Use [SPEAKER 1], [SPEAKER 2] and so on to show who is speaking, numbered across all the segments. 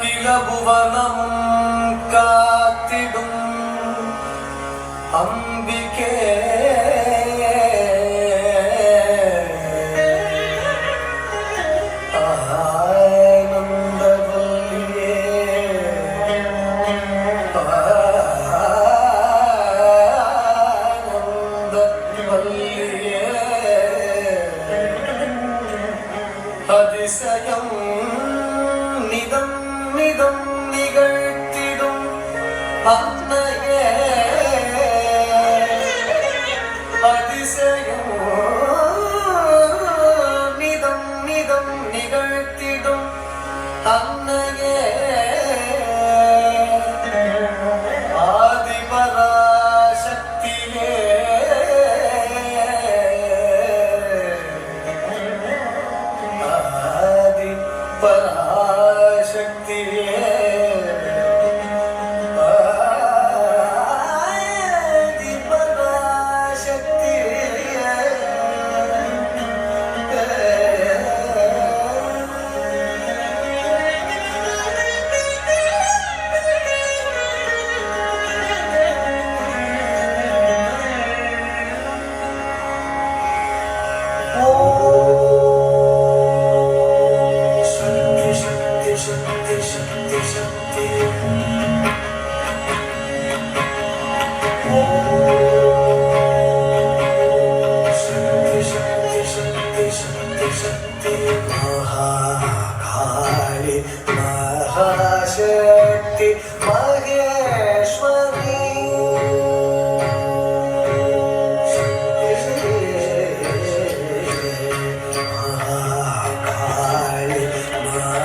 [SPEAKER 1] அகில புவனம் காத்திடும் அம்பிகே அதிசயம் நிதம் நிதம் நிகழ்த்திடும் அன்னையே அதிசயம் நிதம் நிதம் நிகழ்த்திடும் அன்னையே ஆதிபராசக்தியே பராசக்தியே महाकाली महाशक्ति महेश्वरी महाकाली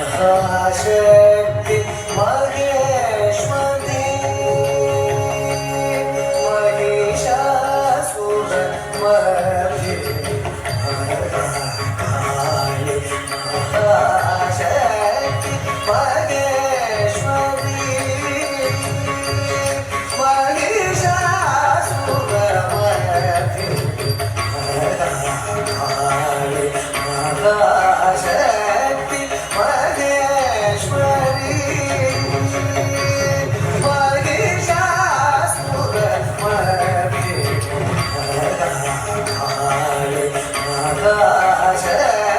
[SPEAKER 1] महाशक्ति महेश्वरी महिषासुर मर्दिनी शक्ति महेश्वरी महिषासुरमर्दिनी महाशक्ति महेश्वरी महिषासुरमर्दिनी महाशक्ति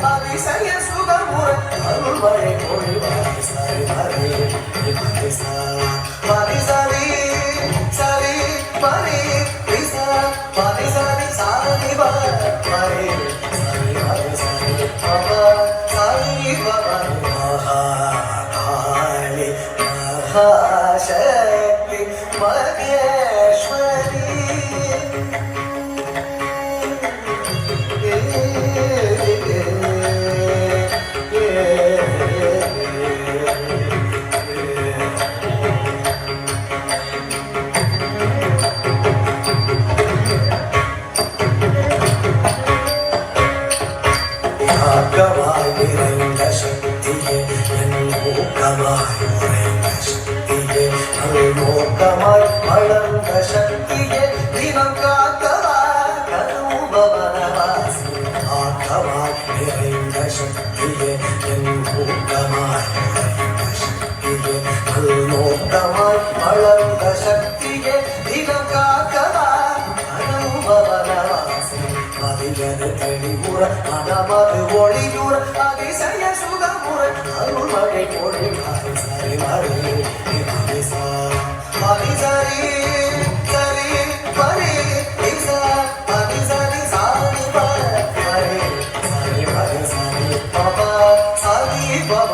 [SPEAKER 1] அதிசய சுகமுற அருள்மழை பொழிவாய் சரி மரி சரி சரி மரி ரிசா மரி சரி சாரி மரி சரி மரி சரி பவ சரி பவ மகாகாளி மகாசக்தி மகேஸ்வரி ஆக்கமாய் நிறைந்த சக்தியே என் ஊக்கமாய் உறைந்த சக்தியே அருள்நோக்கமாய் வளர்ந்த சக்தியே தினம் காக்கமாய் கருபவனவாசி ஆக்கமாய் நிறைந்த சக்தியே என் ஊக்கமாய் உறைந்த சக்தியே அருள்நோக்கமாய் வளர்ந்த சக்தியே தினம் காக்கமாய் கருபவனவாசி மதியது தெளிவுற மனமது ஒளியுற அதிசய சுகமுற அருள்மழை பொழிவாய் சரி மரி மரி சரி சரி மரி ரிசா மரி சரி சாரி மரி சரி மரி சரி பவ சரி பவ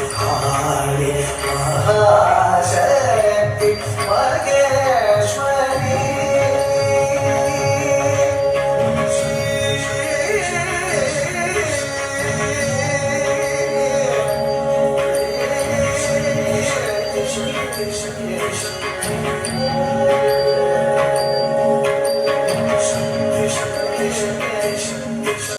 [SPEAKER 1] மகாகாளி மகாசக்தி மகேஸ்வரி शक्य